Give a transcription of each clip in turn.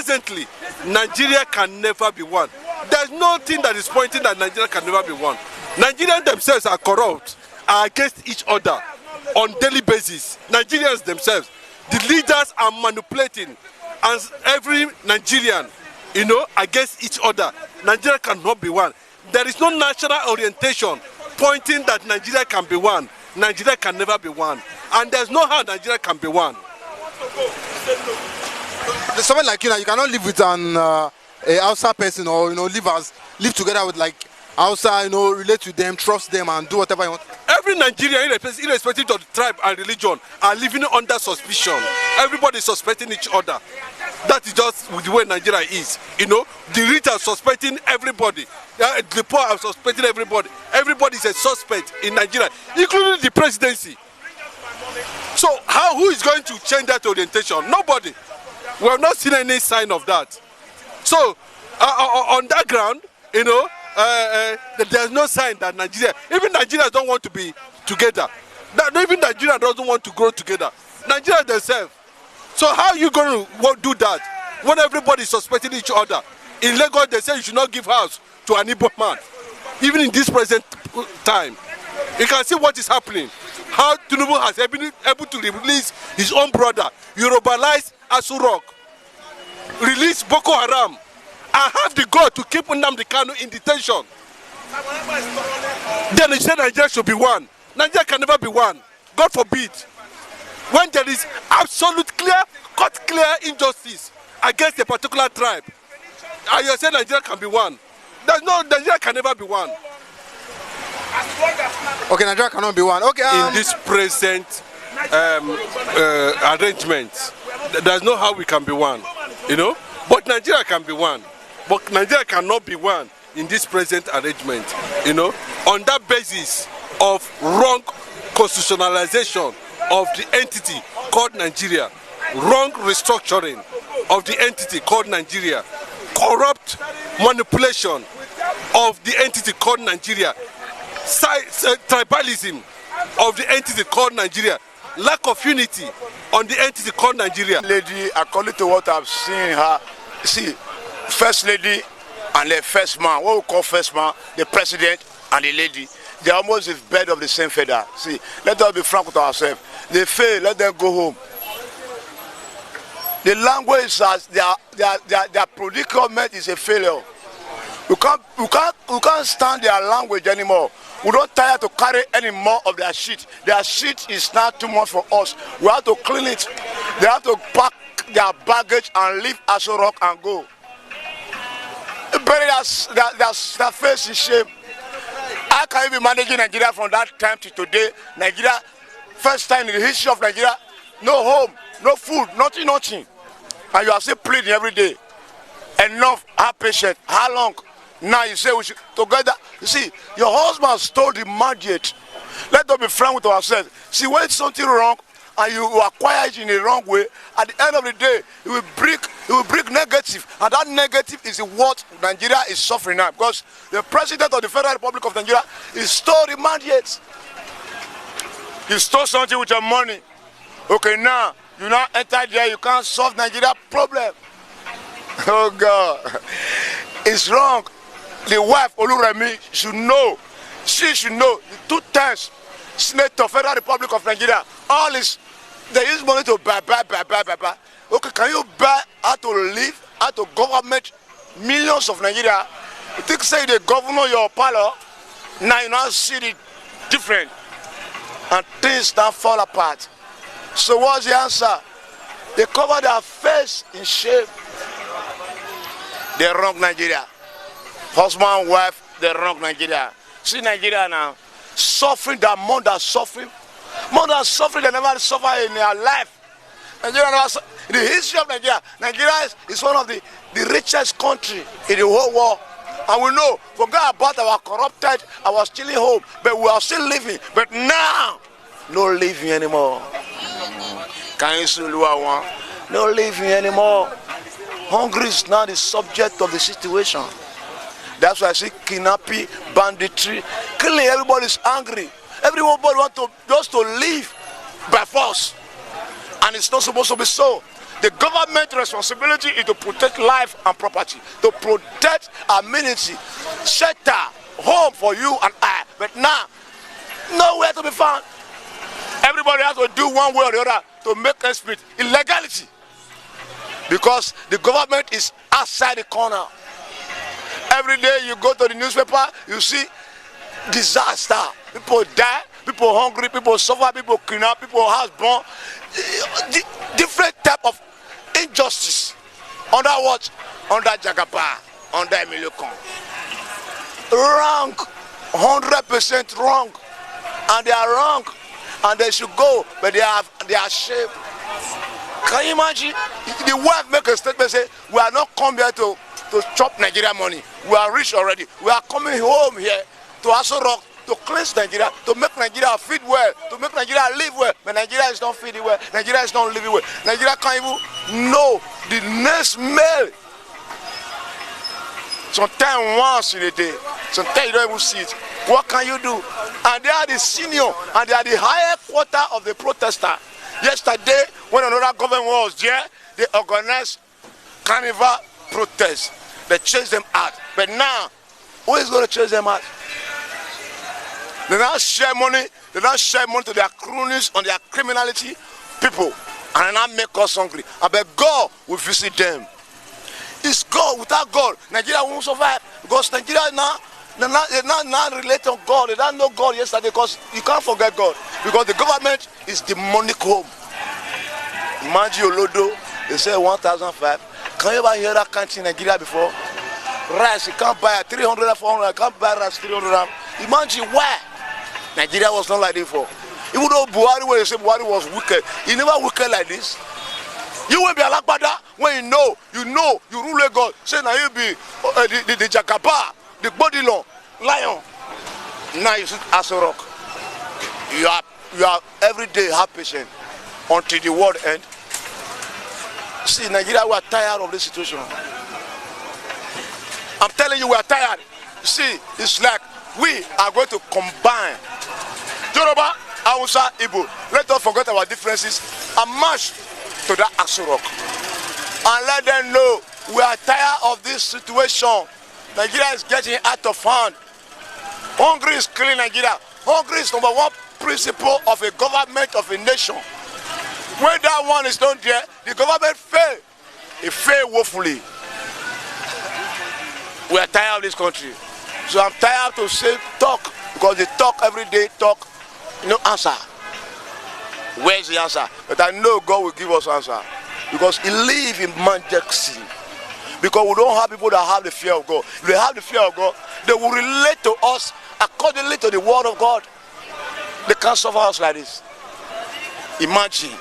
presently, Nigeria can never be one. There's nothing that is pointing that Nigeria can never be one. Nigerians themselves are corrupt, are against each other on daily basis. Nigerians themselves, the leaders are manipulating, and every Nigerian, against each other. Nigeria cannot be one. There is no national orientation pointing that Nigeria can be one. Nigeria can never be one, and there's no how Nigeria can be one. Someone like you cannot live with an a Hausa person, or live together with like Hausa, relate to them, trust them, and do whatever you want. Every Nigerian, irrespective of the tribe and religion, are living under suspicion. Everybody is suspecting each other. That is just the way Nigeria is. The rich are suspecting everybody. The poor are suspecting everybody. Everybody is a suspect in Nigeria, including the presidency. So who is going to change that orientation? Nobody. We have not seen any sign of that. So on that ground, there's no sign that even Nigeria don't want to be together. Even Nigeria doesn't want to grow together. Nigeria themselves. So how are you going to do that when everybody is suspecting each other? In Lagos, they say you should not give house to an Igbo man. Even in this present time, you can see what is happening. How Tinubu has been able to release his own brother, Yorubalize Asurok, release Boko Haram, and have the goal to keep Nnamdi Kanu in detention. Then he said Nigeria should be one. Nigeria can never be one. God forbid. When there is absolute clear injustice against a particular tribe, and you say Nigeria can be one. Nigeria can never be one. Okay, Nigeria cannot be one. Okay. In this present arrangement, there's no how we can be one. But Nigeria can be one. But Nigeria cannot be one in this present arrangement. On that basis of wrong constitutionalization of the entity called Nigeria, wrong restructuring of the entity called Nigeria, corrupt manipulation of the entity called Nigeria, tribalism of the entity called Nigeria, lack of unity on the entity called Nigeria. Lady, according to what I've seen her, first lady and the first man, what we call first man, the president and the lady, they're almost the bird of the same feather. See, let us be frank with ourselves. They fail, let them go home. The language, their predicament is a failure. We can't stand their language anymore. We don't tire to carry any more of their shit. Their shit is not too much for us. We have to clean it. They have to pack their baggage and leave Aso Rock and go. Bury their face in shame. How can you be managing Nigeria from that time to today? Nigeria, first time in the history of Nigeria, no home, no food, nothing. And you are still pleading every day. Enough, have patience. How long? Now you say we should together. You see, your husband stole the mandate. Let us be frank with ourselves. See, when it's something wrong and you acquire it in a wrong way, at the end of the day, it will bring negative. And that negative is what Nigeria is suffering now. Because the president of the Federal Republic of Nigeria is stole the mandate. You stole something with your money. Okay, now you now enter there, you can't solve Nigeria problem. Oh God, it's wrong. The wife, Oluremi, should know. She should know. The 2 times Senator, Federal Republic of Nigeria, all is, they use money to buy. Okay, can you buy how to live, how to government millions of Nigeria? You think say the governor your parlor, now you now see the different, and things now fall apart. So what's the answer? They cover their face in shame. They wrong Nigeria. Husband, wife, they wrong Nigeria. See Nigeria now, suffering, that mother suffering. Mother suffering, they never suffer in their life. Nigeria never, in the history of Nigeria, Nigeria is one of the richest country in the whole world. And we know, forget about our corrupted, our stealing home, but we are still living. But now, no living anymore. Can you see one? No living anymore. Hungry is now the subject of the situation. That's why I see kidnapping, banditry, killing. Everybody's angry. Everybody wants to just to live by force, and it's not supposed to be so. The government responsibility is to protect life and property, to protect amenity, shelter, home for you and I. But now, nowhere to be found. Everybody has to do one way or the other to make ends meet. Illegality. Because the government is outside the corner. Every day you go to the newspaper, you see disaster. People die, people hungry, people suffer, people kidnapped, people housebound. Different type of injustice. Under what? Under Jagaba, under Emilio Kong. Wrong. 100% wrong. And they are wrong. And they should go, but they are ashamed. Can you imagine? The wife make a statement, say, we are not come here to chop Nigeria money. We are rich already. We are coming home here to also rock, to cleanse Nigeria, to make Nigeria feed well, to make Nigeria live well. But Nigeria is not feeding well. Nigeria is not living well. Nigeria can't even know the next meal. Sometimes once in a day. Sometimes you don't even see it. What can you do? And they are the senior, and they are the higher quarter of the protester. Yesterday, when another government was there, they organized carnival protests. They chased them out. But now, who is going to chase them out? They now share money. They now share money to their cronies on their criminality people, and they now make us hungry. I bet God will visit them. It's God. Without God, Nigeria won't survive. Because Nigeria now, they not relate to God. They don't know God yesterday, because you can't forget God. Because the government is demonic home. Imagine Olodo, they say 1,005. Can you ever hear that country in Nigeria before? Rice, you can't buy 300, 400, you can't buy rice 300. Imagine why Nigeria was not like this before. Even though Buhari, when they say Buhari was wicked, he never wicked like this. You will be a lagbada when you rule God. Say now you be the Jakaba, the body law, lion. Now you sit as a rock. You are every day have patience until the world end. See, Nigeria, we are tired of this situation. I'm telling you, we are tired. See, it's like we are going to combine Yoruba, Hausa, Igbo. Let us forget our differences and march to that Aso Rock and let them know we are tired of this situation. Nigeria is getting out of hand. Hungry is killing Nigeria. Hungry is number one principle of a government of a nation. When that one is not there, the government fails. It fails woefully. We are tired of this country. So I'm tired to say talk, because they talk every day, talk, no answer. Where's the answer? But I know God will give us answer, because He lives in majesty. Because we don't have people that have the fear of God. If they have the fear of God, they will relate to us accordingly to the word of God. They can't suffer us like this. Imagine.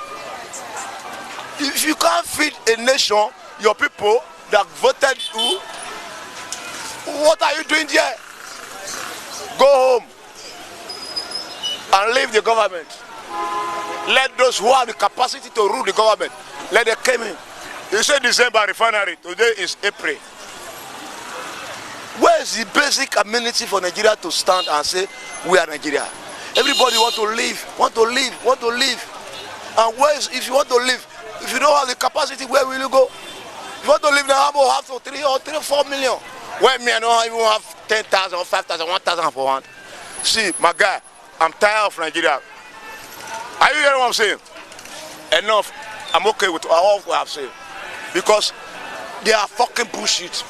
If you can't feed a nation, your people that voted you, what are you doing there? Go home and leave the government. Let those who have the capacity to rule the government, let them come in. You say December refinery, today is April. Where is the basic amenity for Nigeria to stand and say, we are Nigeria? Everybody want to live, want to live, want to live. And where is, if you want to live, if you don't have the capacity, where will you go? If you want to live now, I have to 3 or 4 million. Where me, I don't even have 10,000 or 5,000, 1,000 for one. See, my guy, I'm tired of Nigeria. Are you hearing what I'm saying? Enough. I'm okay with all what I've said. Because they are fucking bullshit.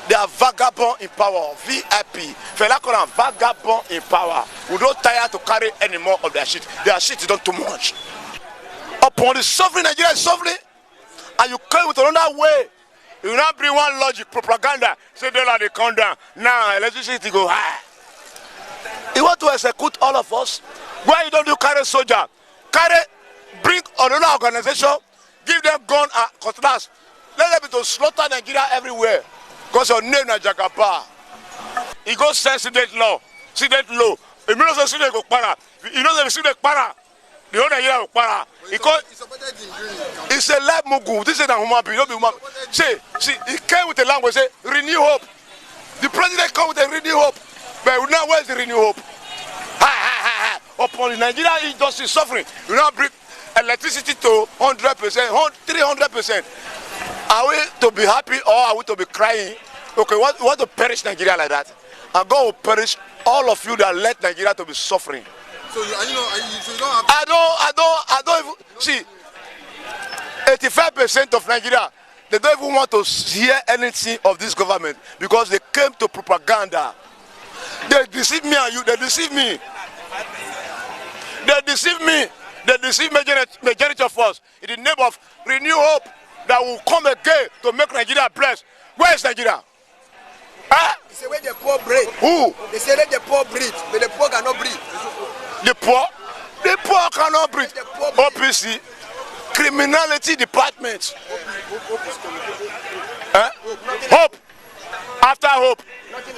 They are vagabond in power. VIP. Felakona vagabond in power. We don't tire to carry any more of their shit. Their shit is not too much. Upon the suffering, Nigeria is suffering. And you came with another way. You will not bring one logic, propaganda. Say dollar they come down. Now electricity go high. You want to execute all of us? Why you don't do carry soldier? Bring another organization, give them gun and cutlass. Let them be to slaughter Nigeria everywhere. Because your name is Jagaba. He goes send student law. Student law. If you know the student go para. You know the student para. The whole Nigeria go para. It's a life mugu. This is a human being. See, he came with a language, say, renew hope. The president come with a renew hope. But now where's the renew hope? Upon the Nigerian industry suffering, you now bring electricity to 100%, 300%. Are we to be happy or are we to be crying? Okay, we want to perish Nigeria like that, and God will perish all of you that let Nigeria to be suffering. So you don't have. I don't even see. 85% of Nigeria, they don't even want to hear anything of this government because they came to propaganda. They deceive me and you. They deceive me. They deceive me. They deceive majority of us in the name of renew hope that will come again to make Nigeria blessed. Where is Nigeria? Huh? They say where the poor breathe. Who? They say let the poor breathe, but the poor cannot breathe. The poor cannot breathe. The poor breathe. OPC, criminality department. Huh? Hope. After hope,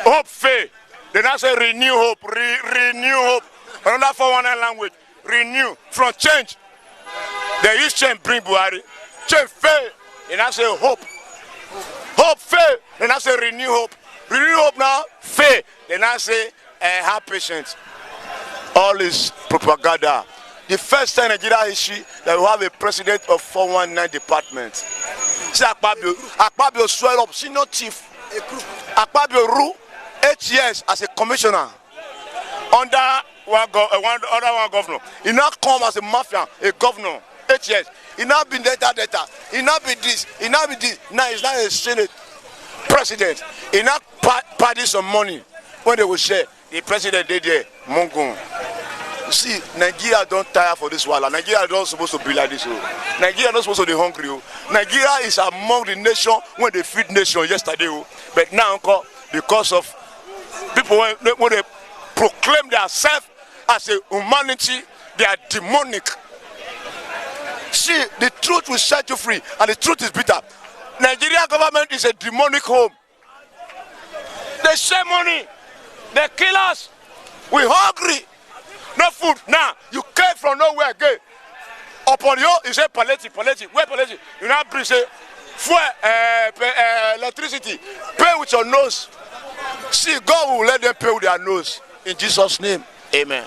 hope fail. They now say renew hope, renew hope. Another 419 language, renew from change. They use change bring Buhari. Change fail. They now say hope. Hope fail. They now say renew hope. Renew hope now fail. They now say have patience. All is propaganda. The first time in Nigeria history that we have a president of 419 department. See Akpabio swell up, senior chief. Akpabio rule 8 years as a commissioner under one governor. He now come as a mafia, a governor, 8 years. He now been data. He now be this, he now be this. Now he's not a Senate president. He now party some money when they will share. The president did there, Mongo. You see, Nigeria don't tire for this while. Nigeria is not supposed to be like this. Nigeria is not supposed to be hungry. Nigeria is among the nation when they feed nation yesterday. But now, because of people when they proclaim themselves as a humanity, they are demonic. See, the truth will set you free, and the truth is bitter. Nigeria government is a demonic home. They share money, they kill us. We hungry, no food. Now you came from nowhere again. Upon you, you say palliative. Where palliative? You now bring say fuel, electricity. Pay with your nose. See, God will let them pay with their nose. In Jesus' name, amen.